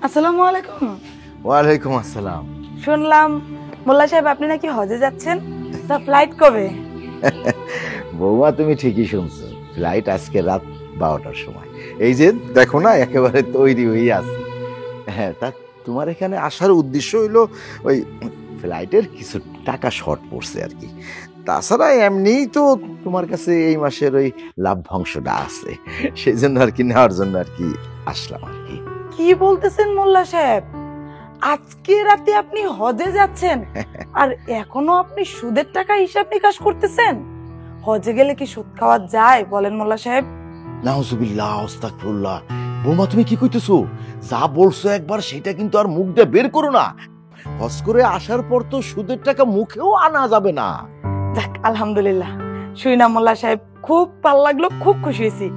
আসসালামু আলাইকুম। ওয়ালাইকুম আসসালাম। শুনলাম মোল্লা সাহেব আপনি নাকি হজে যাচ্ছেন, তা ফ্লাইট কবে? বৌমা তুমি ঠিকই শুনছো, ফ্লাইট আজকে রাত 12টার সময়। এই যে দেখো না একেবারে তৈরি হয়ে আছে। হ্যাঁ, তা তোমার এখানে আসার উদ্দেশ্য হইলো ওই ফ্লাইটের কিছু টাকা শর্ট পড়ছে আর কি। তাছাড়া এমনিই তো তোমার কাছে এই মাসের ওই লাভ্যাংশটা আছে, সেই জন্য আর কি নেওয়ার জন্য আর কি আসলাম আর কি। কি বলতেছেন মোল্লা সাহেব, আজকে রাতে আপনি হজে যাচ্ছেন আর এখনো আপনি সুদের টাকা হিসাব নিকাশ করতেছেন? হজে গেলে কি সুদ খাওয়া যায় বলেন মোল্লা সাহেব? নাউজুবিল্লাহ, আস্তাগফিরুল্লাহ। বৌমা তুমি কি কইতেছো? যা বলছো একবার সেটা কিন্তু আর মুখ দিয়ে বের করো না। হজ করে আসার পর তো সুদের টাকা মুখেও আনা যাবে না। যাক আলহামদুলিল্লাহ, শুই না মোল্লা সাহেব, খুব ভালো লাগলো, খুব খুশি হয়েছি।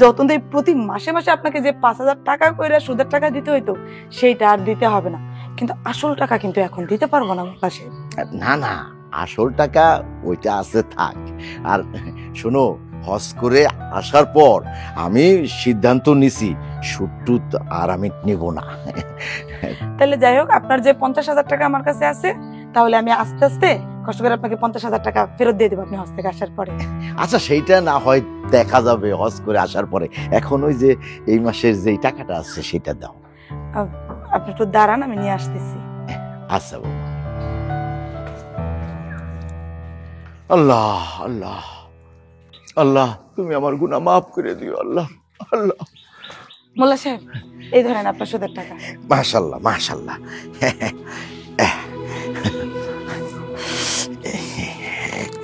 যতন দেই প্রতি মাসে মাসে আপনাকে যে 5,000 টাকা করে সুদের টাকা দিতে হইতো সেইটা আর দিতে হবে না, কিন্তু আসল টাকা কিন্তু এখন দিতে পারবো না মোল্লা সাহেব। না না, আসল টাকা ওইটা আছে থাক। আর শোনো, হজ করে আসার পর আমি সিদ্ধান্ত নিছি সুদ টুদ আর আমি নেব না। তাহলে যাই হোক, আপনার যে 50,000 টাকা আমার কাছে আছে, তাহলে আমি আস্তে আস্তে কষ্ট করে আপনাকে 50,000 টাকা ফেরত দিয়ে দেবো আপনি হজ থেকে আসার পরে। আচ্ছা, সেইটা না হয় দেখা যাবে হজ করে আসার পরে। এখন ওই যে এই মাসের যেই টাকাটা আছে সেটা দাও। আপনি একটু দাঁড়ান, আমি নিয়ে আসতেছি। আচ্ছা বাবা। আল্লাহ আল্লাহ আল্লাহ, তুমি আমার গুনাহ মাফ করে দিও আল্লাহ। আল্লাহ। মোল্লা সাহেব, এই ধরেন আপনার সুদের টাকা। মাশাআল্লাহ মাশাআল্লাহ। 1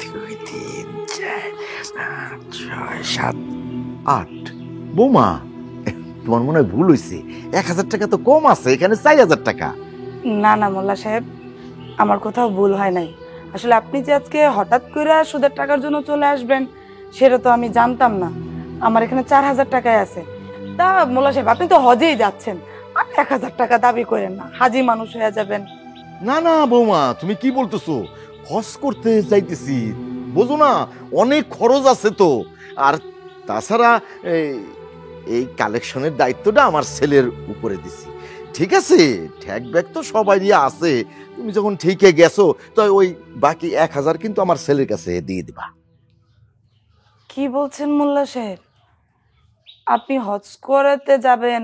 2 3 4 5 6 7 8। বৌমা, তোমার মনে হয় ভুল হয়েছে, 1,000 টাকা তো কম আছে, এখানে 4,000 টাকা। না না মোল্লা সাহেব, আমার কোথাও ভুল হয় নাই। আসলে আপনি যে আজকে হঠাৎ করে সুদের টাকার জন্য চলে আসবেন সেটা তো আমি জানতাম না। আমার এখানে 4,000 টাকাই আছে। তা মোল্লা সাহেব, আপনি তো হজেই যাচ্ছেন, আর 1,000 টাকা দাবি করেন না, হাজি মানুষ হয়ে যাবেন। না না বৌমা, তুমি কি বলতেছো? হজ করতে যাইতেছি, বোঝো না অনেক খরচ আছে তো। আর তাছাড়া এই কালেকশনের দায়িত্বটা আমার ছেলের উপরে দিছি। ঠিক আছে, ঠ্যাক ব্যাগ তো সবারই আছে। তুমি যখন ঠিকে গেছো তো ওই বাকি 1,000 কিন্তু আমার ছেলের কাছে দিয়ে দিবা। কি বলছেন মোল্লা সাহেব, আপনি হজ করতে যাবেন,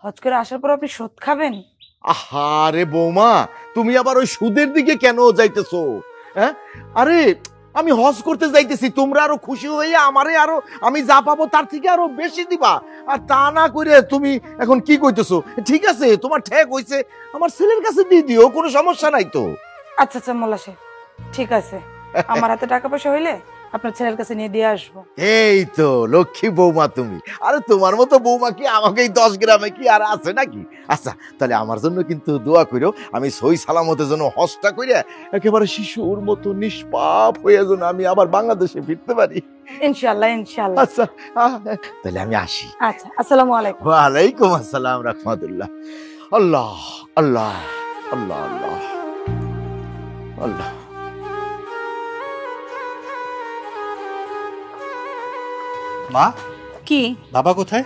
হজ করে আসার পর আপনি সুদ খাবেন? আহারে বৌমা, তুমি আবার ওই সুদের দিকে কেন যাইতেছো? হ্যাঁ, আরে আমি হজ করতে যাইতেছি, তোমরা আরো খুশি হয়ে আমারে আরো আমি যা পাবো তার থেকে আরো বেশি দিবা। আর তা না করে তুমি এখন কি কইতেছো? ঠিক আছে, তোমার ঠেক হইছে, আমার ছেলের কাছে দিয়ে দিও, কোনো সমস্যা নাই তো। আচ্ছা আচ্ছা মোল্লা সাহেব, ঠিক আছে, আমার হাতে টাকা পয়সা হইলে আপনার ছেলের কাছে নিয়ে দিয়ে আসবো। এই তো লক্ষ্মী বৌমা তুমি। আরে তোমার মতো বৌমা কি আমাকে এই 10 গ্রামে কি আর আছে নাকি? আচ্ছা, তাহলে আমার জন্য কিন্তু দোয়া কইরো, আমি সই সালামতের জন্য হজটা কইরা একেবারে শিশুর মতো নিষ্পাপ হয়ে যেন আমি আবার বাংলাদেশে ফিরতে পারি। ইনশাআল্লাহ ইনশাআল্লাহ। আচ্ছা, তাহলে আমি আসি। আচ্ছা, আসসালামু আলাইকুম। ওয়ালাইকুম আসসালাম রাহমাতুল্লাহ। আল্লাহ আল্লাহ আল্লাহ আল্লাহ আল্লাহ। মা, কি বাবা কোথায়?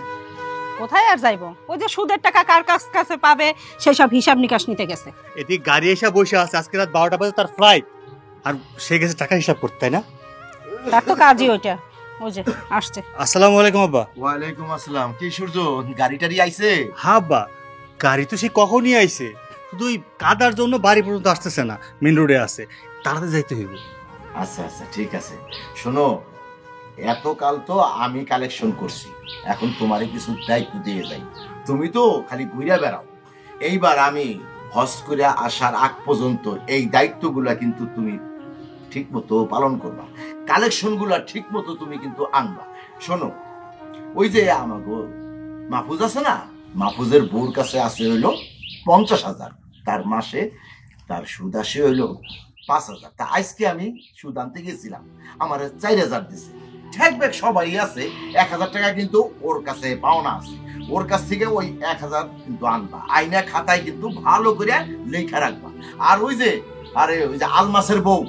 কোথায় আর যাইবো? ওই যে সুদের টাকা কার কাছে পাবে সেসব হিসাব নিকাশ নিতে গেছে। এদিকে গাড়ি এসে বসে আছে, আজকে রাত 12টা বাজে তার ফ্লাইট, আর সে গেছে টাকা হিসাব করতে, তাই না? তার তো কাজই ওইটা। ওই যে আসছে। আসসালামু আলাইকুম আব্বা। ওয়ালাইকুম আসসালাম। কি সূর্য, গাড়ি টাড়ি আইছে? হ্যাঁ আব্বা, গাড়ি তো সে কখনই আইছে, শুধু ওই কাদার জন্য বাড়ি পর্যন্ত আসতেছে না, মেন রোডে আছে, তাড়াতাড়ি যাইতে হইব। আচ্ছা আচ্ছা, ঠিক আছে। শোনো, এতকাল তো আমি কালেকশন করছি, এখন তোমারে কিছু দায়িত্ব দিয়ে যাই। তুমি তো খালি ঘুরে বেড়াও, এইবার আমি হজ করে আসার আগ পর্যন্ত এই দায়িত্বগুলা কিন্তু তুমি ঠিক মতো পালন করবা, কালেকশন গুলা ঠিক মতো তুমি কিন্তু আনবা। শোনো, ওই যে আমাগো মাহফুজ আছে না, মাহফুজের বউর কাছে আছে হইলো 50,000, তার মাসে তার সুদ আসে হইলো 5,000। তা আজকে আমি সুদ আনতে গেছিলাম, আমার 4,000 দিছে। ঠেক ব্যাগ সবাই আছে, 1,000 টাকা কিন্তু ওর কাছে পাওনা আছে, ওর কাছ থেকে ওই 1,000 কিন্তু আনবা, আইনা খাতায় কিন্তু ভালো করে লেখা রাখবা। আর ওই যে আলমাসের বউ,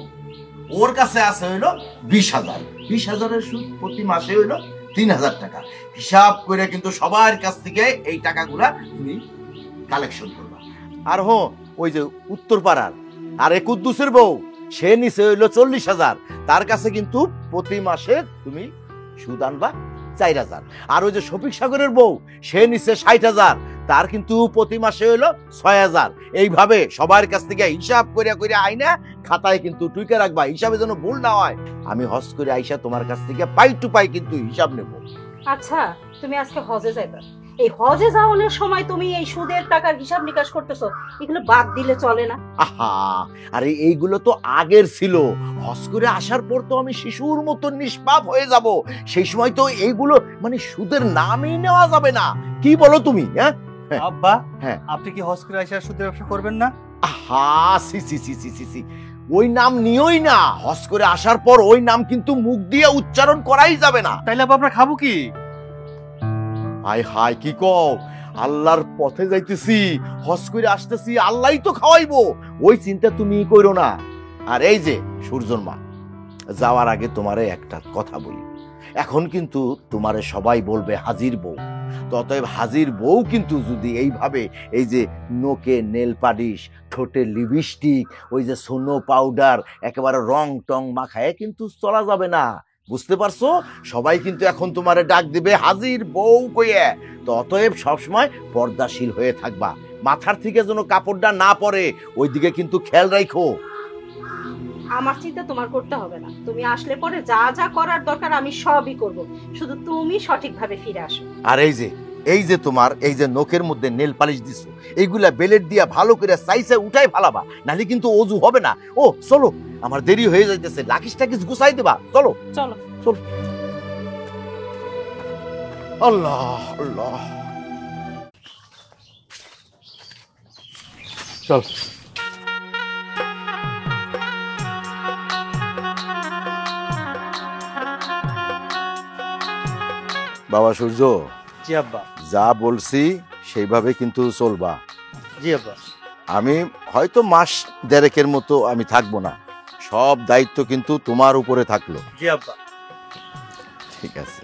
ওর কাছে আছে হইলো 20,000। 20,000-এর সুদ প্রতি মাসে হইলো 3,000 টাকা। হিসাব করে কিন্তু সবার কাছ থেকে এই টাকাগুলা তুমি কালেকশন করবা। আর ওই যে উত্তর পাড়ার আর কুদ্দুসের বউ, সে নিচে হইলো 40,000, তার কাছে কিন্তু প্রতি মাসে তুমি সুদ আনবা 4,000। আর ওই যে শফিক সাগরের বউ, সে নিচে 60,000, তার কিন্তু প্রতি মাসে হইলো 6,000। এইভাবে সবার কাছ থেকে হিসাব করিয়া করিয়া আইনা খাতায় কিন্তু টুইকে রাখবা, হিসাবে যেন ভুল না হয়। আমি হজ করে আইসা তোমার কাছ থেকে পাই টু পাই কিন্তু হিসাব নেব। আচ্ছা, তুমি আজকে হজে যাইবা, এই হজে যাওয়ানোর সময় তুমি এই সুদের টাকার হিসাব নিকাশ করতেছো, এগুলো বাদ দিলে চলে না? আহা, আরে এইগুলো তো আগের ছিল। হজ করে আসার পর তো আমি শিশুর মতো নিষ্পাপ হয়ে যাব, সেই সময় তো এইগুলো মানে সুদের নামই নেওয়া যাবে না। কি বলো তুমি? হ্যাঁ আব্বা, হ্যাঁ, আপনি কি হজ করে আইসা সুদের ব্যবসা করবেন না? আহা, সি সি সি সি সি সি, ওই নাম নিওই না। হজ করে আসার পর ওই নাম কিন্তু মুখ দিয়ে উচ্চারণ করাই যাবে না। তাইলে আব্বা আমরা খাবো কি? হায় হায়, কি কও? আল্লাহর পথে যাইতেছি, হজ করে আসতেছি, আল্লাহই তো খাওয়াইবো, ওই চিন্তা তুমি কইরো না। আর এই যে সূর্যর মা, যাওয়ার আগে তোমারে একটা কথা বলি। এখন কিন্তু তোমারে সবাই বলবে হাজির বউ। ততএব হাজির বউ কিন্তু যদি এইভাবে এই যে নোকে নেল পালিশ, ঠোঁটে লিপস্টিক, ওই যে সোনো পাউডার একেবারে রং টং মাখায় কিন্তু চলা যাবে না, বুঝতে পারছো? সবাই কিন্তু এখন তোমারে ডাক দিবে হাজির বউ কইয়া। তো অতএব সবসময় পর্দাশীল হয়ে থাকবা, মাথার থেকে যেন কাপড়টা না পড়ে, ওইদিকে কিন্তু খেয়াল রাখো। আমার চিন্তা তোমার করতে হবে না, তুমি আসলে পরে যা যা করার দরকার আমি সবই করব, শুধু তুমি সঠিকভাবে ফিরে আসো। আর এই যে তোমার এই যে নখের মধ্যে নেল পালিশ দিছো, এইগুলা বেলেট দিয়া ভালো করে সাইজে উঠাই ফালাবা, নাহলে কিন্তু অজু হবে না। ও চলো, আমার দেরি হয়ে যাইতেছে, লাকিস টাকিস গুছাই দেবা। চলো চলো চলো। আল্লাহ আল্লাহ, চল। বাবা সূর্য, জি আব্বা। যা বলছি সেইভাবে কিন্তু চলবা। জি আব্বা। আমি হয়তো মাস দেড়েকের মতো আমি থাকবো না, সব দায়িত্ব কিন্তু তোমার উপরে থাকলো। জি আব্বা। ঠিক আছে।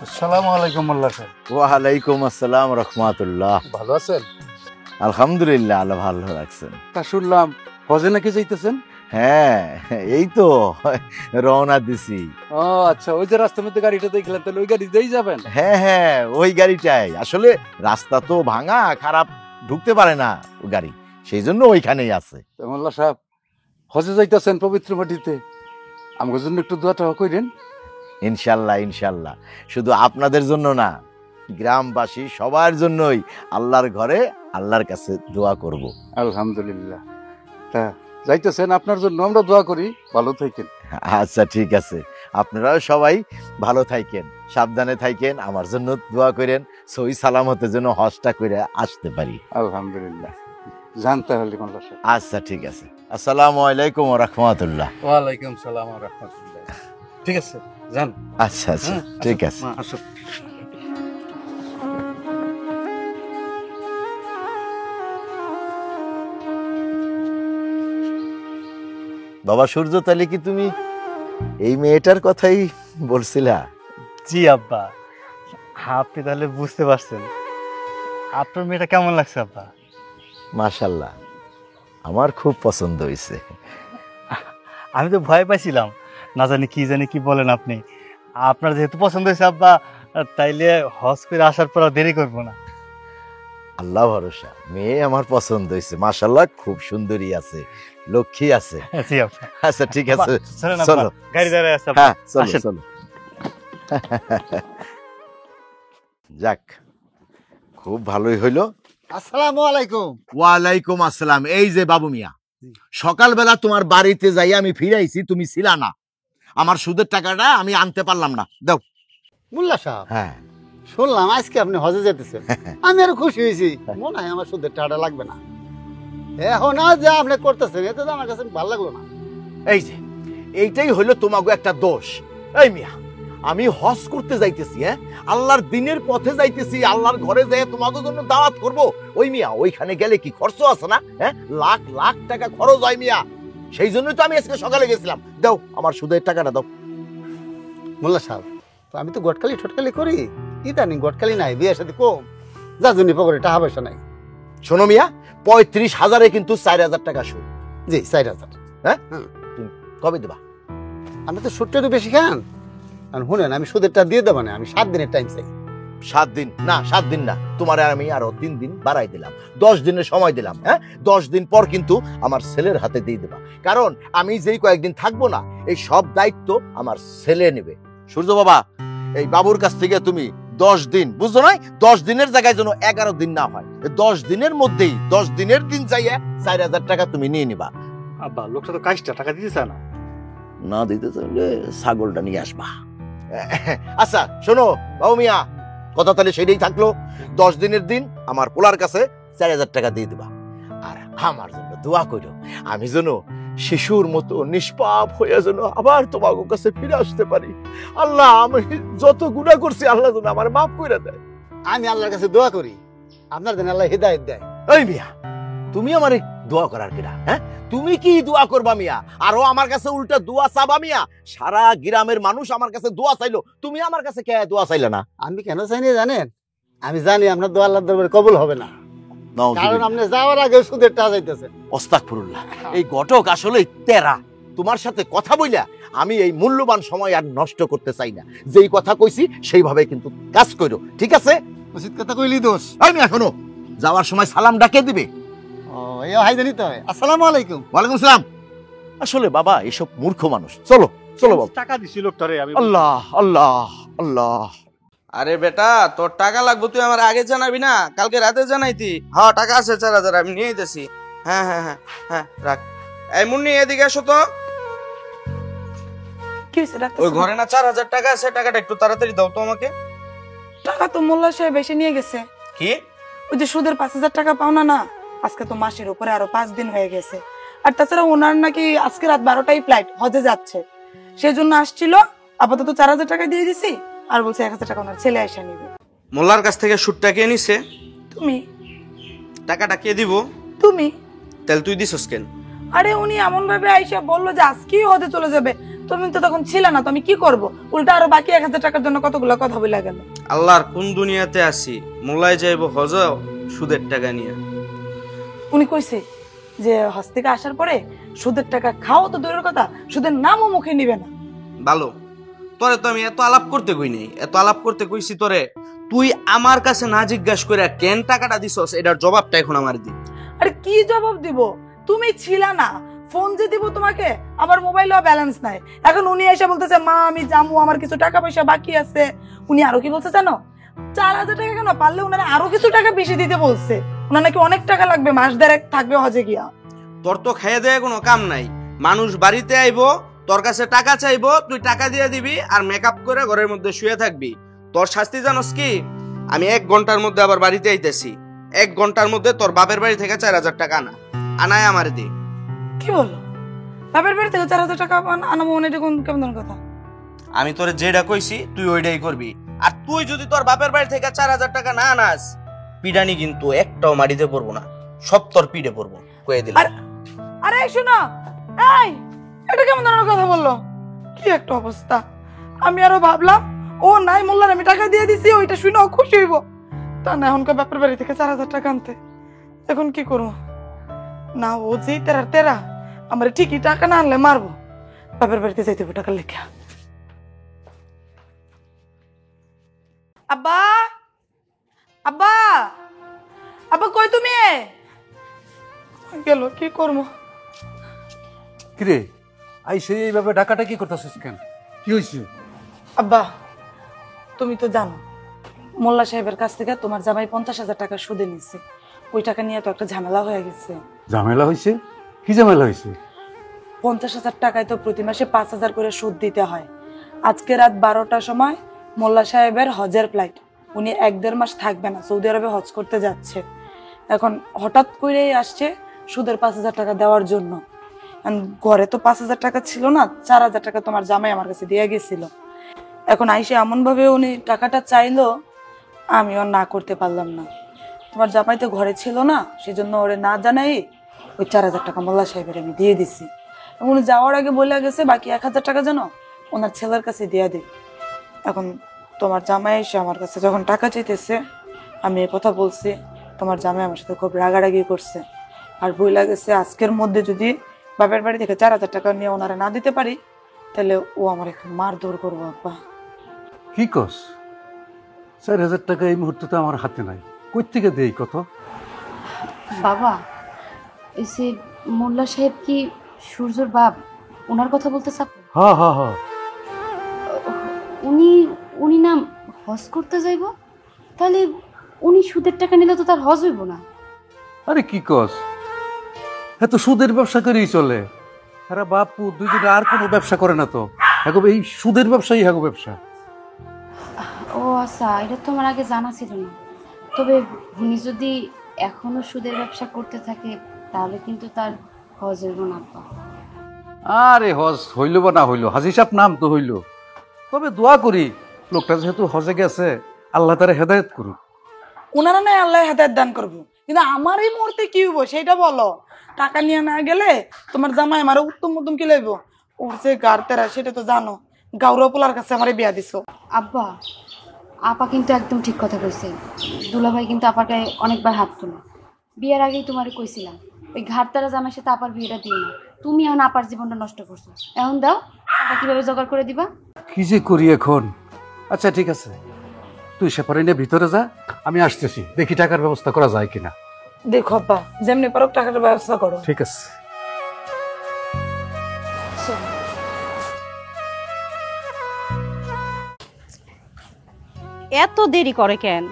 আসসালামু আলাইকুম মোল্লা সাহেব। ওয়ালাইকুম আসসালাম রহমাতুল্লাহ। ভালো আছেন? আলহামদুলিল্লাহ, আল্লাহ ভালো রাখছেন। তা শুনলাম হজে নাকি যাইতেছেন? হ্যাঁ, এই তো রওনা দিছি। ও আচ্ছা, ওই যে রাস্তার মধ্যে গাড়িটা দেখলাম, তাহলে ওই গাড়িতেই যাবেন? হ্যাঁ হ্যাঁ, ওই গাড়িটাই। আসলে রাস্তা তো ভাঙা, খারাপ, ঢুকতে পারে না ওই গাড়ি, সেই জন্য ওইখানেই আছে। তা মোল্লা সাহেব, হজে যাইতেছেন পবিত্র মাটিতে, আমার জন্য একটু দোয়া টোয়া কইরেন। ইনশাল্লাহ ইনশাল্লাহ, শুধু আপনাদের জন্য না, গ্রামবাসী সবার জন্যই আল্লাহর ঘরে আল্লাহর কাছে দোয়া করব। আলহামদুলিল্লাহ। তা যাইতেছেন, আপনার জন্য আমরা দোয়া করি, ভালো থাকেন। আচ্ছা ঠিক আছে, আপনারাও সবাই ভালো থাকেন, সাবধানে থাকেন, আমার জন্য দোয়া করেন, সহি সালামতে যেন হজটা করে আসতে পারি। আলহামদুলিল্লাহ। যান তাহলে মোল্লা সাহেব। আচ্ছা ঠিক আছে। আসসালামু আলাইকুম ওয়া রাহমাতুল্লাহ। ওয়ালাইকুম সালাম ওয়া রাহমাতুল্লাহ। ঠিক আছে, যান। আচ্ছা আচ্ছা, ঠিক আছে। আসো। বাবা সূর্য, তাহলে কি তুমি এই মেয়েটার কথাই বলছিলা? জি আব্বা। আপনি তাহলে বুঝতে পারছেন। আপনার মেয়েটা কেমন লাগছে আব্বা? মাশাআল্লাহ, আমার খুব পছন্দ হয়েছে। আমি তো ভয় পাইছিলাম, না জানি কি বলেন আপনি। আপনার যেহেতু পছন্দ হয়েছে আব্বা, তাইলে হজ করে আসার পর আর দেরি করবো না। আল্লাহ ভরসা, মেয়ে আমার পছন্দ হয়েছে, মাশাআল্লাহ, খুব সুন্দরী আছে, লক্ষ্মী আছে। জি আব্বা। আচ্ছা ঠিক আছে, চলেন আব্বা, চলো। গাড়ি দাঁড়ায় আছে আব্বা। হ্যাঁ চলো আসেন। চলো। যাক, খুব ভালোই হইলো। আসসালামু আলাইকুম। ওয়ালাইকুম আসসালাম। এই যে বাবু মিয়া, সকালবেলা তোমার বাড়িতে যাই আমি ফিরাইছি, তুমি ছিলা না, আমার সুদের টাকাটা আমি আনতে পারলাম না, দাও। মোল্লা সাহেব, হ্যাঁ, শুনলাম আজকে আপনি হজে যেতেছেন, আমি আরো খুশি হয়েছি। মনে হয় আমার সুদের টাকাটা লাগবে না। এখন আজ যা আপনি করতেছেন, এতে তো আমার কাছে ভালো লাগলো না। এই যে এইটাই হইলো তোমাকে একটা দোষ। এই মিয়া, আমি হজ করতে যাইতেছি, হ্যাঁ, আল্লাহর দিনের পথে যাইতেছি, আল্লাহর ঘরে যেয়ে তোমাদের জন্য দাওয়াত করব। ওই মিয়া, ওইখানে গেলে কি খরচ আছে না? হ্যাঁ, লাখ লাখ টাকা খরচ হয় মিয়া, সেই জন্যই তো আমি আজকে সকালে গেছিলাম। দাও আমার সুদের টাকাটা দাও। মোল্লা সাহেব, তো আমি তো গটকালি ঠটকালি করি, ইদানিং গটকালি নাই, বিয়ের সাথে কম। যার জন্য পকেটে টাকা পয়সা নাই। শোনো মিয়া, 35,000-এ কিন্তু 4,000 টাকা সুদ। জি 4,000। হ্যাঁ, তুমি কবে দেবা? আমি তো সুদটা একটু বেশি খান, আর শুনেন আমি সুদেরটা দিয়ে দেবো না, আমি 7 দিনের টাইম চাই। 7 দিন না, 7 দিন না, তোমার আমি আরো 3 দিন বাড়াই দিলাম, 10 দিনের সময় দিলাম। হ্যাঁ, 10 দিন পর কিন্তু আমার ছেলের হাতে দিয়ে দেবা, কারণ আমি যেই কয়েকদিন থাকবো না এই সব দায়িত্ব আমার ছেলে নেবে। সূর্য বাবা, এই বাবুর কাছ থেকে তুমি 10 দিন, বুঝছো না, 10 দিনের জায়গায় যেন 11 দিন না হয়, 10 দিনের মধ্যেই 10 দিনের দিন চাইয়া 4,000 টাকা তুমি নিয়ে নিবা। আব্বা লোকটা তো কাজটা টাকা দিতে চায় না। না দিতে চাইলে ছাগলটা নিয়ে আসবা। আচ্ছা শোনো বাবু মিয়া, কথা তাহলে সেটাই থাকলো, 10 দিনের দিন আমার পোলার কাছে 4,000 টাকা দিয়ে দিবা। আর আমার জন্য দোয়া করো, আমি যেন শিশুর মতো নিষ্পাপ হয়ে যেন আবার তোমার কাছে ফিরে আসতে পারি। আল্লাহ, আমি যত গুনাহ করছি আল্লাহ যেন আমার মাফ করে দেয়। আমি আল্লাহর কাছে দোয়া করি আপনার যেন আল্লাহ হিদায়াত দেয়। এই মিয়া, তুমি আমার দোয়া করার কিনা? হ্যাঁ, তুমি কি দোয়া করবা মিয়া? আরো আমার কাছে উল্টা দোয়া চাবা মিয়া? সারা গ্রামের মানুষ আমার কাছে দোয়া চাইলো, তুমি আমার কাছে কে দোয়া চাইলে না? আমি কেন চাইনি জানেন? আমি জানি আপনার দোয়া আল্লাহর দরবারে কবুল হবে না, কারণ আপনি যাওয়ার আগে সুদের টাকা যাইতেছে। আস্তাগফিরুল্লাহ, এই ঘটক আসলে তেরা। তোমার সাথে কথা বইলা আমি এই মূল্যবান সময় আর নষ্ট করতে চাই না। যেই কথা কইছি সেইভাবে কিন্তু কাজ করো, ঠিক আছে? উচিত কথা কইলি দোষ। আমি এখনো যাওয়ার সময় সালাম ডাকে দিবে। ও এই হাই জানি তো। আসসালামু আলাইকুম। ওয়ালাইকুম সালাম। আসলে বাবা এসব মূর্খ মানুষ। চলো চলো বাবা। টাকা দিছি লোকটারে আমি। আল্লাহ আল্লাহ আল্লাহ। আরে বেটা, তোর টাকা লাগবে, তুই আমার আগে জানাবি না? কালকে রাতে জানাইতি। হ্যাঁ, টাকা আছে 4,000, আমি নিয়ে দিতেছি। হ্যাঁ হ্যাঁ হ্যাঁ হ্যাঁ, রাখ। এই মুন্নি, এদিকে আসো তো। কি হয়েছে ডাক্তার ওই সাহেব? ঘরে না 4,000 টাকা আছে, টাকাটা একটু তাড়াতাড়ি দাও তো আমাকে। টাকা তো মোল্লা সাহেব এসে নিয়ে গেছে। কি? ওই যে সুদের 5,000 টাকা পাওনা না, আজকে তো মাসের উপরে আরো 5 দিন হয়ে গেছে। আর তাছাড়া ওনার নাকি আজকে রাত 12টায় ফ্লাইট, হজে যাচ্ছে, সেই জন্য আসছিল। আপাতত 4,000 টাকা দিয়ে দিছি, আর বলছে 1,000 টাকা ওনার ছেলে এসে নিবে। মোল্লার কাছ থেকে সুদটা কে নিছে? তুমি টাকাটা কে দিব? তুমি তাহলে তুই দিছস কেন? আরে উনি এমন ভাবে আইসা বললো যে আজকেই হজে চলে যাবে, তুমি তো তখন ছিল না, তো আমি কি করব? উল্টা আরো বাকি 1,000 টাকার জন্য কতগুলো কথা বলে গেল। আল্লাহর কোন দুনিয়াতে আছি, মোল্লায় যাইব হজ সুদের টাকা নিয়ে। উনি কইছে যে হজ থেকে আসার পরে সুদের টাকা খাও তো দূরের কথা, সুদের নামও মুখে নিবে না। ভালো, তোরে তো আমি এত আলাপ করতে কই নাই, এত আলাপ করতে কইছি তোরে। তুই আমার কাছে না জিজ্ঞাসা করে কেন টাকাটা দিছস, এটার জবাবটা এখন আমার দি। আরে কি জবাব দিব? তুমি ছিলা না, ফোন যে দিব তোমাকে, আমার মোবাইলেও ব্যালেন্স নাই। এখন উনি এসে বলতেছে মা আমি যাবো, আমার কিছু টাকা পয়সা বাকি আছে। উনি আরো কি বলছে জানো? 4,000 টাকা কেন, পারলে ওনারা আরো কিছু টাকা বেশি দিতে বলছে। ওনার নাকি অনেক টাকা লাগবে, মাস দেড়েক থাকবে হজে গিয়া। তোর তো খেয়ে দেয় কোনো কাম নাই। মানুষ বাড়িতে আইবো, তোর কাছে টাকা চাইবো, তুই টাকা দিয়ে দিবি আর মেকআপ করে ঘরের মধ্যে শুয়ে থাকবি। তোর শাস্তি জানোস কি? আমি 1 ঘন্টার মধ্যে আবার বাড়িতে আইতেছি। 1 ঘন্টার মধ্যে তোর বাপের বাড়ি থেকে 4,000 টাকা আনা, আনায় আমার দি। কি বললো? বাপের বাড়ি থেকে 4,000 টাকা আনাবো মানে এটা কেমন ধরনের কথা? আমি তোরে যেটা কইছি তুই ওইটাই করবি। আর তুই যদি তোর বাপের বাড়ি থেকে 4,000 টাকা না আনাস, পিডানি কিন্তু একটাও মাটিতে পড়বো না, সব তোর পিঠে পড়বো, কয়ে দিলাম। আরে শোনো, এই এটা কেমন ধরনের কথা বললো? কি একটা অবস্থা! আমি আরো ভাবলাম ও নাই, মোল্লার আমি টাকা দিয়ে দিছি, ওইটা শুনে ও খুশি হইব। তা না, এখন বাপের বাড়ি থেকে 4,000 টাকা আনতে, এখন কি করবো? না, ও যে তেরা আমার ঠিকই টাকা না আনলে মারবো। বাপের বাড়িতে যাইতে হবে টাকা লেখা। আব্বা, আব্বা, আব্বা কই তুমি? গেল, কি করবো? কিরে আইসে এইভাবে ডাকাটা কি করতেছিস কেন? কি হয়েছে? আব্বা তুমি তো জানো মোল্লা সাহেবের কাছ থেকে তোমার জামাই 50,000 টাকা সুদে নিচ্ছে। ওই টাকা নিয়ে তো একটা ঝামেলা হয়ে গেছে। ঝামেলা হয়েছে? কি ঝামেলা হয়েছে? 50,000 টাকায় তো প্রতি মাসে 5,000 করে সুদ দিতে হয়। আজকে রাত 12টার সময় মোল্লা সাহেবের হজের ফ্লাইট, উনি 1-1.5 মাস থাকবে না, সৌদি আরবে হজ করতে যাচ্ছে। এখন হঠাৎ করেই আসছে সুদের 5,000 টাকা দেওয়ার জন্য। ঘরে তো 5,000 টাকা ছিল না, 4,000 টাকা তোমার জামাই আমার কাছে দিয়ে গেছিল। এখন আইসে এমন ভাবে উনি টাকাটা চাইলো, আমিও না করতে পারলাম না। তোমার জামাই তো ঘরে ছিল না, সেজন্য ওরে না জানাই ওই 4,000 টাকা মোল্লা সাহেবের আমি দিয়ে দিছি। উনি যাওয়ার আগে বলে গেছে বাকি 1,000 টাকা যেন ওনার ছেলের কাছে দিয়ে দিই। এখন তোমার জামাই এসে আমার কাছে যখন টাকা চাইতেছে, আমি এ কথা বলছি, তোমার জামাই আমার সাথে খুব রাগারাগি করছে। আর বইলা গেছে আজকের মধ্যে যদি বাপের বাড়ি থেকে 4,000 টাকা নিয়ে ওনারা না দিতে পারি, তাহলে ও আমার এখন মারধর করবো আব্বা। কি কস? 4,000 টাকা এই মুহূর্তে তো আমার হাতে নাই, কই থেকে দেই কত? বাবা, এই যে মোল্লা সাহেব কি সূর্যর বাপ, ওনার কথা বলতে চাপ? হ্যাঁ হ্যাঁ হ্যাঁ, উনি উনি না হজ করতে যাইব, তাহলে উনি সুদের টাকা নিলে তো তার হজ হইব না। আরে কি কস? হ্যাঁ, তো সুদের ব্যবসা করেই চলে। আরে বাপু দুইজনে আর কোনো ব্যবসা করে না তো, এখন এই সুদের ব্যবসাই হ্যাঁ ব্যবসা। ও আচ্ছা, এটা তো আমার আগে জানা ছিল না। তবে উনি যদি এখনো সুদের ব্যবসা করতে থাকে তাহলে কিন্তু তার হজ হইব না আব্বা। আরে হজ হইল বা না হইল, হাজি সাহেব নাম তো হইল। তবে দোয়া করি লোকটা যেহেতু হজে গেছে, আল্লাহ তারা হেদায়েত করুক। ওনারা নাই আল্লাহ হেদায়েত দান করবো, কিন্তু আমার এই মুহূর্তে কি হইব সেটা বলো। টাকা নিয়ে না গেলে তোমার জামাই আমার উত্তম উত্তম কি লইব? ওর যে গাড়তেরা সেটা তো জানো, গাউরা পোলার কাছে আমার বিয়া দিছো। আব্বা, আপা কিন্তু একদম ঠিক কথা কইছে। দুলাভাই কিন্তু আপার গায়ে অনেকবার হাত তোলে। বিয়ের আগেই তোমারে কইছিলাম ওই ঘাটতারা জামাইয়ের সাথে আপার বিয়েটা দিও না। তুমি এখন আপার জীবনটা নষ্ট করছো, এখন দাও টাকা কিভাবে জোগাড় করে দিবা? কি যে করি এখন? আচ্ছা ঠিক আছে, তুই সেপারে নিয়ে ভিতরে যা, আমি আসতেছি, দেখি টাকার ব্যবস্থা করা যায় কিনা। দেখো আব্বা, যেমনি পারো টাকার ব্যবস্থা করো। ঠিক আছে। এত দেরি করে কেন?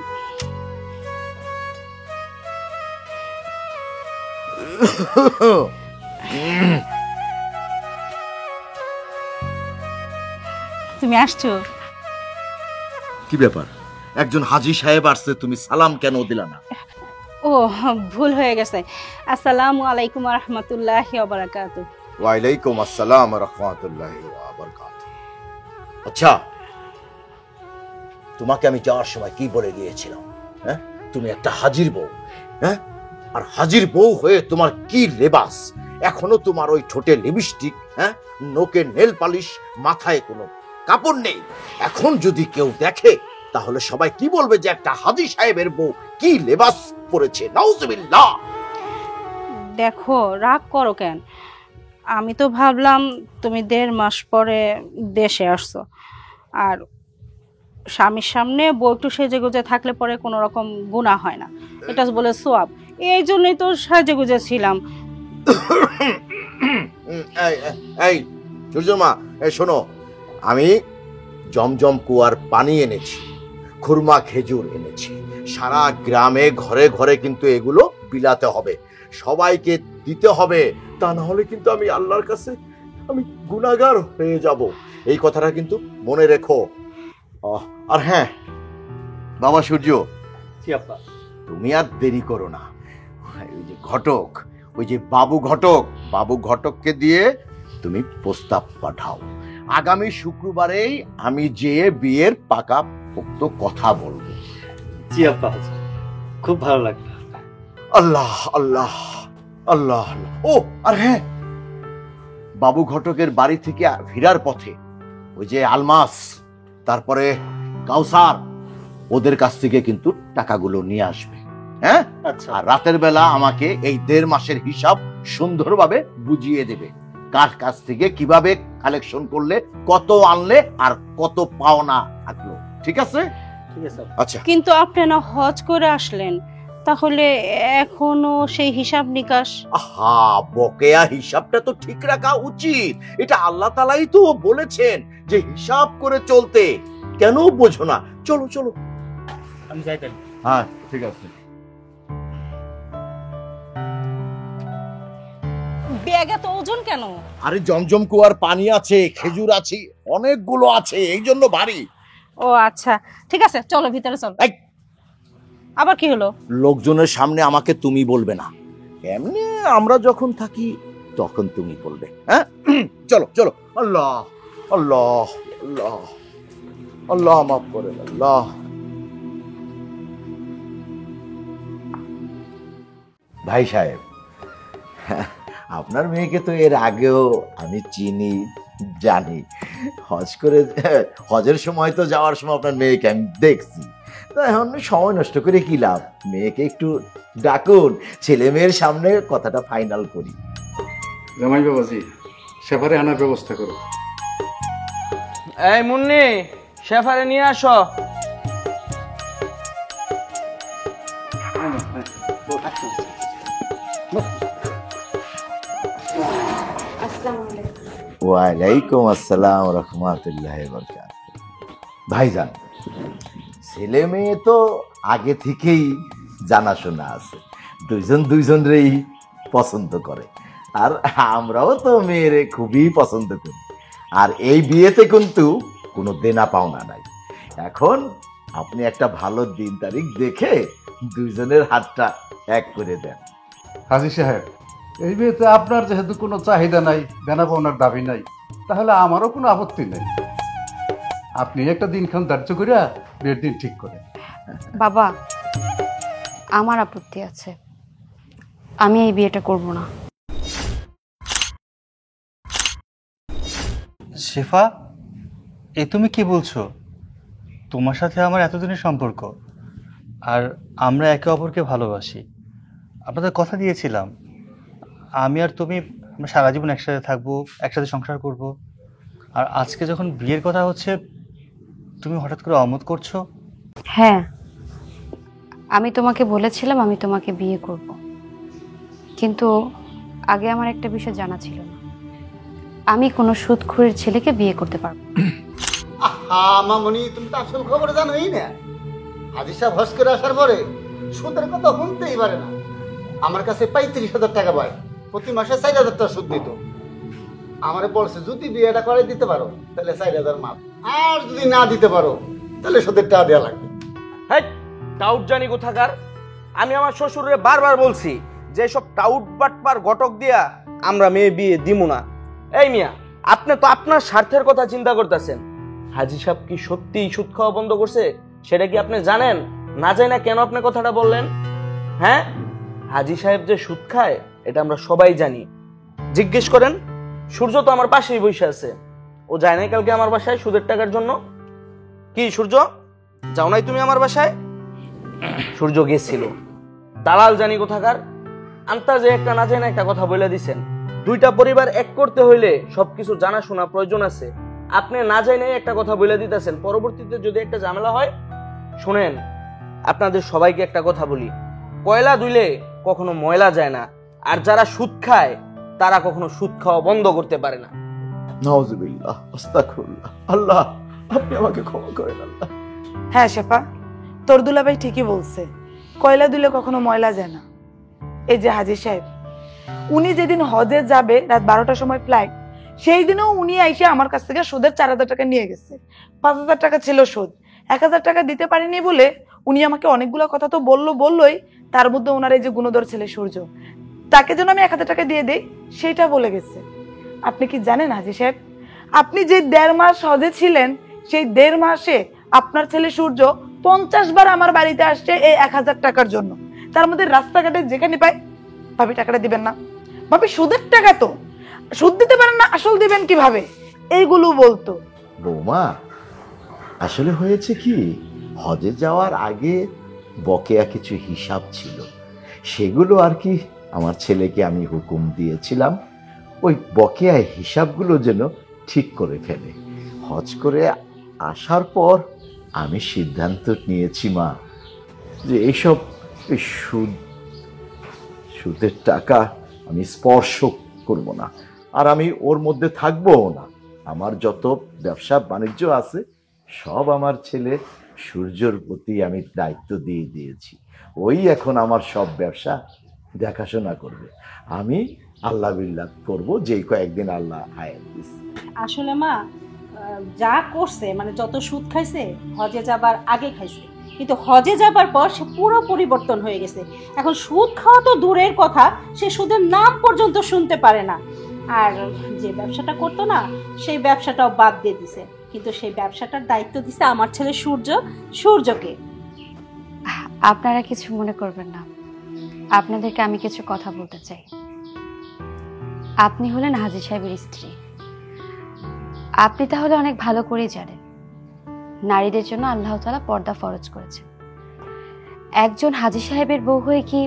তুমি আসছো? কি ব্যাপার, একজন হাজী সাহেব আসছে, তুমি সালাম কেন দিলা না? ও, ভুল হয়ে গেছে। আসসালামু আলাইকুম ওয়া রাহমাতুল্লাহি ওয়া বারাকাতুহু। ওয়ালাইকুম আসসালাম ওয়া রাহমাতুল্লাহি ওয়া বারাকাতুহু। আচ্ছা, তোমাকে আমি যাওয়ার সময় কি বলে গিয়েছিলাম? হ্যাঁ, তুমি একটা হাজির বউ। হ্যাঁ, আর হাজির বউ হয়ে তোমার কি লেবাস! এখনো তোমার ওই ঠোঁটে লিপস্টিক, হ্যাঁ, নোকে নেল পালিশ, মাথায় কোনো কাপড় নেই। এখন যদি কেউ দেখে তাহলে সবাই কি বলবে যে একটা হাজী সাহেবের বউ কি লেবাস পরেছে। নাউজুবিল্লাহ। দেখো, রাগ করো কেন? আমি তো ভাবলাম তুমি 1.5 মাস পরে দেশে আসছো, আর স্বামীর সামনে বউ একটু সেজে গুজে থাকলে পরে কোনো রকম গুনাহ হয় না, এটা বলে সোয়াব। এই জন্যই তো সেজে গুজে ছিলাম। এই সূর্যমা, এই শোনো, আমি জমজম কুয়ার পানি এনেছি, খুরমা খেজুর এনেছি। সারা গ্রামে ঘরে ঘরে কিন্তু এগুলো বিলাতে হবে, সবাইকে দিতে হবে, তা না হলে কিন্তু আমি আল্লাহর কাছে আমি গুনাহগার হয়ে যাব। এই কথাটা কিন্তু মনে রেখো। আর হ্যাঁ বাবা সূর্য, তুমি আর দেরি করো না। ওই যে ঘটক, ওই যে বাবু ঘটককে দিয়ে তুমি প্রস্তাব পাঠাও। আগামী শুক্রবারেই আমি যেয়ে বিয়ের পাকা পোক্ত কথা বলবো। জি আব্বা, খুব ভালো লাগলো। আল্লাহ আল্লাহ আল্লাহ। ও আর হ্যাঁ, বাবু ঘটকের বাড়ি থেকে ফেরার পথে ওই যে আলমাস, তারপরে কাউসার, ওদের কাছ থেকে কিন্তু টাকাগুলো নিয়ে আসবে। হ্যাঁ, আচ্ছা। আর রাতের বেলা আমাকে এই 1.5 মাসের হিসাব সুন্দরভাবে বুঝিয়ে দেবে, কার কাছ থেকে কিভাবে কালেকশন করলে, কত আনলে আর কত পাওনা থাকলো। ঠিক আছে? ঠিক আছে। আচ্ছা, কিন্তু আপনি না হজ করে আসলেন, তাহলে এখনো সেই হিসাব নিকাশ? আহা, বকেয়া হিসাবটা তো ঠিক রাখা উচিত। এটা আল্লাহ তাআলাই তো বলেছেন যে হিসাব করে চলতে। কেন বোঝো না? চলো চলো, আমি যাই তাহলে। হ্যাঁ ঠিক আছে। ব্যাগে তো ওজন কেন? আরে জমজম কুয়ার পানি আছে, খেজুর আছে, অনেকগুলো আছে, এই জন্য ভারী। ও আচ্ছা, ঠিক আছে, চলো ভিতরে চলো। এই, আবার কি হলো? লোকজনের সামনে আমাকে তুমি বলবে না, এমনি আমরা যখন থাকি তখন তুমি বলবে। হ্যাঁ, চলো চলো। আল্লাহ আল্লাহ আল্লাহ আল্লাহ, মাফ করেন আল্লাহ। ভাই সাহেব, আপনার মেয়েকে তো এর আগেও আমি চিনি, জানি। হজের সময় তো যাওয়ার সময় আপনার মেয়েকে আমি দেখছি। তা এখন সময় নষ্ট করে কি লাভ, মেয়েকে একটু ডাকুন, ছেলে মেয়ের সামনে কথাটা ফাইনাল করি। জামাই বাবাজি, সেফারে আনার ব্যবস্থা করো। এই মুন্নি, শেফারে নিয়ে আসো। ওয়ালাইকুম আসসালাম রহমতুল্লাহ বরকাত। ভাইজান, ছেলে মেয়ে তো আগে থেকেই জানাশোনা আছে, দুইজন দুইজনেরই পছন্দ করে, আর আমরাও তো মেয়েরে খুবই পছন্দ করি। আর এই বিয়েতে কিন্তু কোনো দেনা পাওনা নাই। এখন আপনি একটা ভালো দিন তারিখ দেখে দুইজনের হাতটা এক করে দেন। হাজী সাহেব, এই বিয়েতে আপনার যেহেতু কোনো চাহিদা নাই, দেনা পাওনার দাবি নাই, তাহলে আমারও কোনো আপত্তি নেই। আপনি একটা দিনক্ষণ ধার্য করে বিয়ের দিন ঠিক করেন। বাবা, আমার আপত্তি আছে, আমি এই বিয়েটা করব না। শেফা, এ তুমি কি বলছো? তোমার সাথে আমার এতদিনের সম্পর্ক, আর আমরা একে অপরকে ভালোবাসি। আপনাদের কথা দিয়েছিলাম আমি আর তুমি আমরা সারা জীবন একসাথে থাকবো, একসাথে সংসার করব। আর আজকে যখন বিয়ের কথা হচ্ছে, তুমি হঠাৎ করে অমত করছো। হ্যাঁ, আমি তোমাকে বলেছিলাম আমি তোমাকে বিয়ে করব, কিন্তু আগে আমার একটা বিষয় জানা ছিল না, আমি কোনো সুদখোরের ছেলেকে বিয়ে করতে পারবো। মামনি, তুমি তো আসল খবর জানোই না। হাজী সাহেব হজ করে আসার পরে সুদের কথা শুনতেই পারে না। আমার কাছে 35,000 টাকা পায়, প্রতি মাসে 4,000 টাকা সুদ দিত। আমারে বলছে যদি বিয়েটা করে দিতে পারো তাহলে 4,000 মাপ, আর যদি না দিতে পারো তাহলে সুদের টাকা দেওয়া লাগবে। হেই, টাউট জানি কোথাকার। আমি আমার শ্বশুরে বারবার বলছি যে সব টাউট বাটপার ঘটক দিয়া আমরা মেয়ে বিয়ে দিমু না। এই মিয়া, আপনি তো আপনার স্বার্থের কথা চিন্তা করতেছেন। হাজী সাহেব কি সত্যিই সুদ খাওয়া বন্ধ করছে সেটা কি আপনি জানেন? না জানি না কেন আপনি কথাটা বললেন? হ্যাঁ, হাজী সাহেব যে সুদ খায় এটা আমরা সবাই জানি। জিজ্ঞেস করেন, সূর্য তো আমার পাশেই বসে আছে, ও যায় নাই কালকে আমার বাসায় সুদের টাকার জন্য? কি সূর্য, যাও নাই তুমি আমার বাসায়? সূর্য গেছিল। দালাল জানি কোথাকার, আন্তাজে একটা না জানি একটা কথা বলে দিছেন। দুইটা পরিবার এক করতে হইলে সবকিছু জানাশোনা প্রয়োজন আছে। আপনি না জানি একটা কথা বলে দিতেছেন, পরবর্তীতে যদি একটা ঝামেলা হয়। শুনেন, আপনাদের সবাইকে একটা কথা বলি, কয়লা ধুইলে কখনো ময়লা যায় না, আর যারা সুদ খায় তারা কখনো সুদ খাওয়া বন্ধ করতে পারে না। নাউজুবিল্লাহ, আস্তাগফিরুল্লাহ। আল্লাহ, আপনি আমাকে ক্ষমা করেন আল্লাহ। হ্যাঁ শেফা, তোর দুলাভাই ঠিকই বলছে, কয়লা দিলে কখনো ময়লা যায় না। এই যে হাজী সাহেব, উনি যেদিন হজে যাবে রাত 12টার সময় ফ্লাইট, সেই দিনও উনি আইসে আমার কাছ থেকে সুদের 4,000 টাকা নিয়ে গেছে। 5,000 টাকা ছিল সুদ, 1,000 টাকা দিতে পারিনি বলে উনি আমাকে অনেকগুলো কথা তো বললোই, তার মধ্যে ওনার এই যে গুণধর ছেলে সূর্য, তাকে যেন আমি 1,000 টাকা দিয়ে দেই সেইটা বলে গেছে। আপনি কি জানেন হাজী সাহেব, আপনি যে 1.5 মাস হজে ছিলেন, সেই 1.5 মাসে আপনার ছেলে সূর্য 50 বার আমার বাড়িতে আসছে এই 1,000 টাকার জন্য। তার মধ্যে রাস্তাঘাটে যেখানে পাই, ভাবি টাকাটা দিবেন না, ভাবি সুদের টাকা তো, সুদ দিতে পারেন না, আসল দিবেন কিভাবে, এইগুলো বলতো। বৌমা, আসলে হয়েছে কি, হজে যাওয়ার আগে বকেয়া কিছু হিসাব ছিল, সেগুলো আর কি আমার ছেলেকে আমি হুকুম দিয়েছিলাম ওই বকেয়া হিসাবগুলো যেন ঠিক করে ফেলে। হজ করে আসার পর আমি সিদ্ধান্ত নিয়েছি মা, যে এইসব সুদের টাকা আমি স্পর্শ করব না, আর আমি ওর মধ্যে থাকবোও না। আমার যত ব্যবসা বাণিজ্য আছে সব আমার ছেলে সূর্যর প্রতি আমি দায়িত্ব দিয়ে দিয়েছি। ওই এখন আমার সব ব্যবসা দেখাশোনা করবে, আমি আল্লাহ বিল্লাহ করবো, যেই কয়েকদিন আল্লাহ হায়াত দিচ্ছে। আসলে মা, যা করছে মানে যত সুদ খাইছে হজে যাবার আগে খাইছে, কিন্তু হজে যাবার পর সে পুরো পরিবর্তন হয়ে গেছে। এখন সুদ খাওয়া তো দূরের কথা, সে সুদের নাম পর্যন্ত শুনতে পারে না। আর যে ব্যবসাটা করতো না, সেই ব্যবসাটাও বাদ দিয়ে দিছে, কিন্তু সেই ব্যবসাটার দায়িত্ব দিছে আমার ছেলে সূর্যকে। আপনারা কিছু মনে করবেন না, আপনাদেরকে আমি কিছু কথা বলতে চাই। আপনি হলেন হাজী সাহেবের স্ত্রী, আপনি তাহলে অনেক ভালো করেই জানেন নারীদের জন্য আল্লাহ তাআলা পর্দা ফরজ করেছেন। একজন হাজী সাহেবের বউ হয়ে কি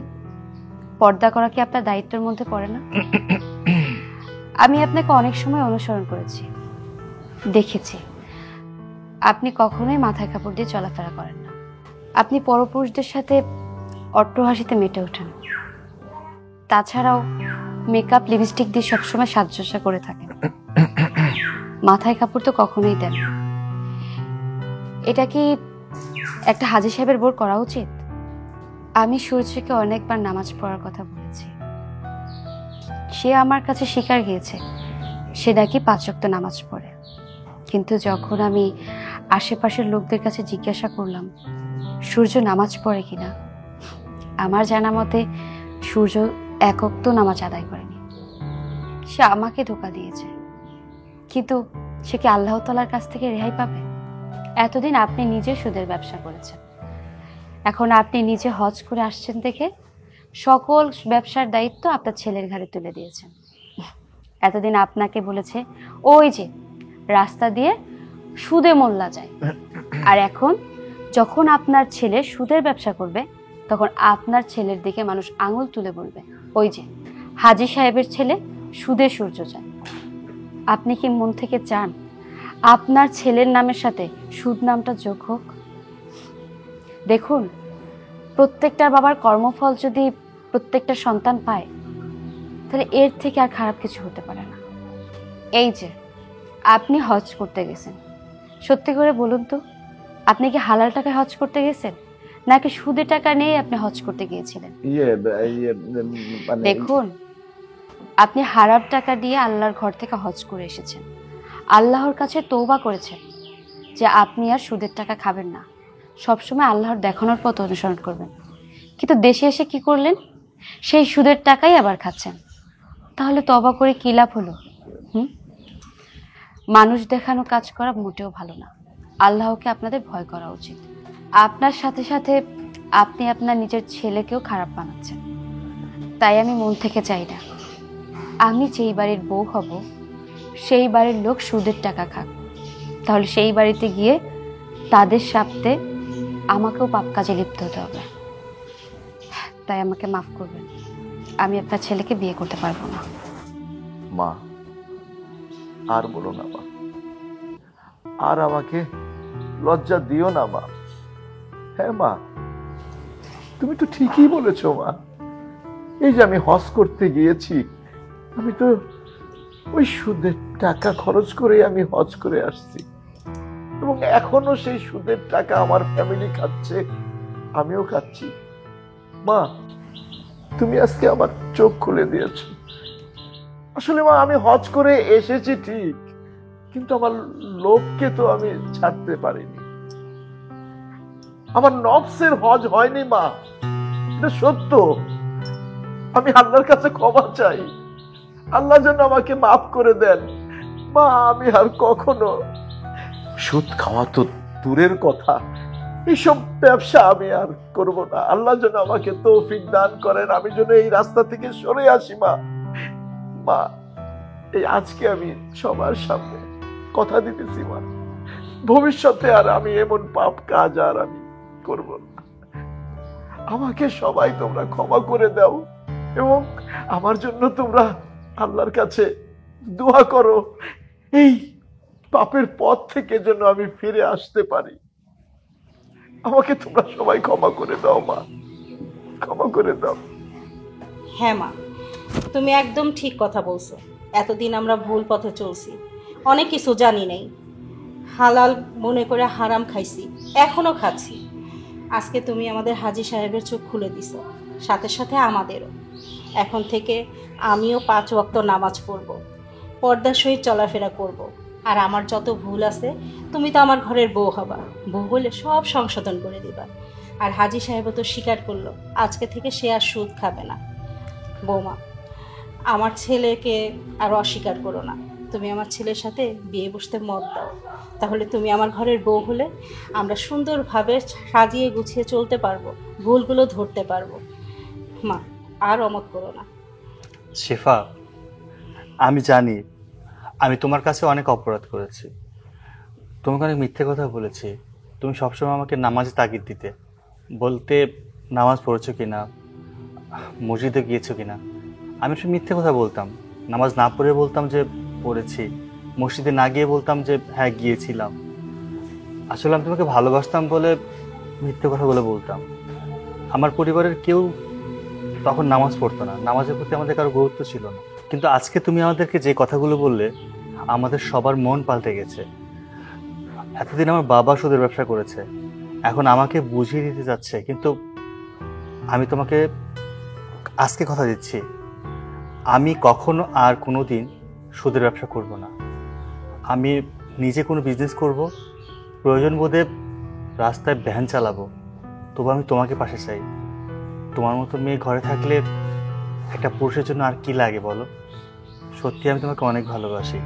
পর্দা করা কি আপনার দায়িত্বের মধ্যে পড়ে না? আমি আপনাকে অনেক সময় অনুসরণ করেছি, দেখেছি আপনি কখনোই মাথায় কাপড় দিয়ে চলাফেরা করেন না। আপনি পরপুরুষদের সাথে অট্টহাসিতে মেতে ওঠেন। তাছাড়াও মেকআপ লিপস্টিক দিয়ে সবসময় সাজসজ্জা করে থাকেন। মাথায় কাপড় তো কখনোই দেন না। এটা কি একটা হাজী সাহেবের বোর করা উচিত? আমি সূর্যকে অনেকবার নামাজ পড়ার কথা বলেছি। সে আমার কাছে স্বীকার গিয়েছে সে নাকি 5 ওয়াক্ত নামাজ পড়ে। কিন্তু যখন আমি আশেপাশের লোকদের কাছে জিজ্ঞাসা করলাম সূর্য নামাজ পড়ে কিনা, আমার জানা মতে সূর্য 1 ওয়াক্ত নামাজ আদায় করেনি। সে আমাকে ধোঁকা দিয়েছে। কিন্তু সে কি আল্লাহ তাআলার কাছ থেকে রেহাই পাবে? এতদিন আপনি নিজে সুদের ব্যবসা করেছেন, এখন আপনি নিজে হজ করে আসছেন দেখে সকল ব্যবসার দায়িত্ব আপনার ছেলের ঘাড়ে তুলে দিয়েছেন। এতদিন আপনাকে বলেছে ওই যে রাস্তা দিয়ে সুদে মোল্লা যায়, আর এখন যখন আপনার ছেলে সুদের ব্যবসা করবে তখন আপনার ছেলের দিকে মানুষ আঙুল তুলে বলবে ওই যে হাজী সাহেবের ছেলে সুদে সূর্য যায়। আপনি কি মন থেকে চান আপনার ছেলের নামের সাথে সুদ নামটা যোগ হোক? দেখুন, প্রত্যেকটা বাবার কর্মফল যদি প্রত্যেকটা সন্তান পায় তাহলে এর থেকে আর খারাপ কিছু হতে পারে না। এই যে আপনি হজ করতে গেছেন, সত্যি করে বলুন তো আপনি কি হালাল টাকায় হজ করতে গেছেন নাকি সুদের টাকা নিয়ে আপনি হজ করতে গিয়েছিলেন? দেখুন, আপনি হারাম টাকা দিয়ে আল্লাহর ঘর থেকে হজ করে এসেছেন, আল্লাহর কাছে তওবা করেছেন যে আপনি আর সুদের টাকা খাবেন না, সবসময় আল্লাহর দেখানোর পথ অনুসরণ করবেন। কিন্তু দেশে এসে কি করলেন? সেই সুদের টাকাই আবার খাচ্ছেন। তাহলে তওবা করে কি লাভ হলো? মানুষ দেখানো কাজ করা মোটেও ভালো না। আল্লাহকে আপনাদের ভয় করা উচিত। আপনার সাথে সাথে আপনি আপনার নিজের ছেলেকেও খারাপ বানাচ্ছেন। তাই আমি মন থেকে চাই না আমি যেই বাড়ির বউ হব সেই বাড়ির লোক সুদের টাকা খাক। তাহলে সেই বাড়িতে গিয়ে তাদের সাথে আমাকেও পাপ কাজে লিপ্ত হতে হবে। তাই আমাকে মাফ করবেন, আমি আপনার ছেলেকে বিয়ে করতে পারবো না। মা, আর বলো না মা, আর আমাকে লজ্জা দিও না মা। হ্যাঁ মা, তুমি তো ঠিকই বলেছো মা। এই যে আমি হজ করতে গিয়েছি, আমি তো ওই সুদের টাকা খরচ করে আমি হজ করে আসছি, এবং এখনো সেই সুদের টাকা আমার ফ্যামিলি খাচ্ছে, আমিও খাচ্ছি। মা, তুমি আজকে আমার চোখ খুলে দিয়েছো। আসলে মা, আমি হজ করে এসেছি ঠিক, কিন্তু আমার লোভকে তো আমি ছাড়তে পারিনি। আমার নফসের হজ হয়নি মা, এটা সত্য। আমি আল্লাহর কাছে ক্ষমা চাই, আল্লাহ যেন আমাকে মাফ করে দেন। মা, আমি আর কখনো সুদ খাওয়া তো দূরের কথা, এইসব ব্যবসা আমি আর করব না। আল্লাহ যেন আমাকে তৌফিক দান করেন, আমি যেন এই রাস্তা থেকে সরে আসি। মা, মা, এই আজকে আমি সবার সামনে কথা দিতেছি মা, ভবিষ্যতে আর আমি এমন পাপ কাজ আর আমি করব না। আমাকে সবাই তোমরা ক্ষমা করে দাও, এবং আমার জন্য তোমরা আল্লাহর কাছে দোয়া করো, এই পাপের পথ থেকে যেন আমি ফিরে আসতে পারি। আমাকে তোমরা সবাই ক্ষমা করে দাও মা, ক্ষমা করে দাও। হ্যাঁ মা, তুমি একদম ঠিক কথা বলছো। এতদিন আমরা ভুল পথে চলছি, অনেক কিছু জানি নাই, হালাল মনে করে হারাম খাইছি, এখনো খাচ্ছি। আজকে তুমি আমাদের হাজী সাহেবের চোখ খুলে দিছো, সাথে সাথে আমাদেরও। এখন থেকে আমিও 5 ওয়াক্ত নামাজ পড়ব, পর্দার সহিত চলাফেরা করব। আর আমার যত ভুল আছে, তুমি তো আমার ঘরের বউ হবা, বউ হলে সব সংশোধন করে দিবা। আর হাজী সাহেবও তো স্বীকার করলো আজকে থেকে সে আর সুদ খাবে না। বৌমা, আমার ছেলেকে আর অস্বীকার করো না। তুমি আমার ছেলের সাথে বিয়ে বসতে মত দাও, তাহলে তুমি আমার ঘরের বউ হলে আমরা সুন্দরভাবে সাজিয়ে গুছিয়ে চলতে পারবো, ভুলগুলো ধরতে পারবো। মা, আর অমত করো না। শেফা, আমি জানি আমি তোমার কাছে অনেক অপরাধ করেছি, তোমাকে অনেক মিথ্যে কথা বলেছি। তুমি সবসময় আমাকে নামাজে তাগিদ দিতে, বলতে নামাজ পড়েছো কিনা, মসজিদে গিয়েছো কিনা। আমি সব মিথ্যে কথা বলতাম, নামাজ না পড়ে বলতাম যে পড়েছি, মসজিদে না গিয়ে বলতাম যে হ্যাঁ গিয়েছিলাম। আসলে আমি তোমাকে ভালোবাসতাম বলে মিথ্যে কথা বলে বলতাম। আমার পরিবারের কেউ তখন নামাজ পড়তো না, নামাজের প্রতি আমাদের কারো গুরুত্ব ছিল না। কিন্তু আজকে তুমি আমাদেরকে যে কথাগুলো বললে আমাদের সবার মন পাল্টে গেছে। এতদিন আমার বাবা সুদের ব্যবসা করেছে, এখন আমাকে বুঝিয়ে দিতে যাচ্ছে, কিন্তু আমি তোমাকে আজকে কথা দিচ্ছি আমি কখনো আর কোনো দিন সুদের ব্যবসা করব না। আমি নিজে কোনো বিজনেস করব, প্রয়োজন বোধে রাস্তায় ভ্যান চালাবো, তবু আমি তোমাকে পাশে চাই। তোমার মতো মেয়ে ঘরে থাকলে একটা পুরুষের জন্য আর কি লাগে বলো। সত্যি আমি তোমাকে অনেক ভালোবাসি,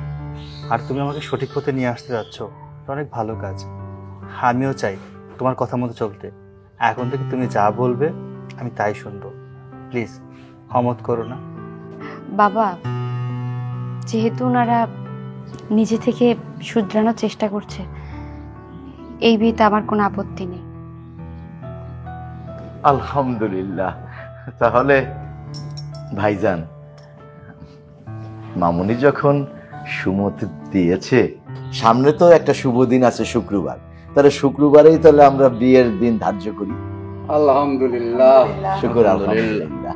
আর তুমি আমাকে সঠিক পথে নিয়ে আসতে যাচ্ছ, এটা অনেক ভালো কাজ। আমিও চাই তোমার কথা মতো চলতে। এখন থেকে তুমি যা বলবে আমি তাই শুনবো। প্লিজ অমত করো না। বাবা, যেহেতু ওনারা নিজে থেকে শুধরানোর চেষ্টা করছে, এই বিয়েতে আমার কোনো আপত্তি নেই। আলহামদুলিল্লাহ। তাহলে ভাইজান, মামুনি যখন সুমতি দিয়েছে, সামনে তো একটা শুভ দিন আছে শুক্রবার, তাহলে শুক্রবারেই তাহলে আমরা বিয়ের দিন ধার্য করি। আলহামদুলিল্লাহ। শুকর আলহামদুলিল্লাহ।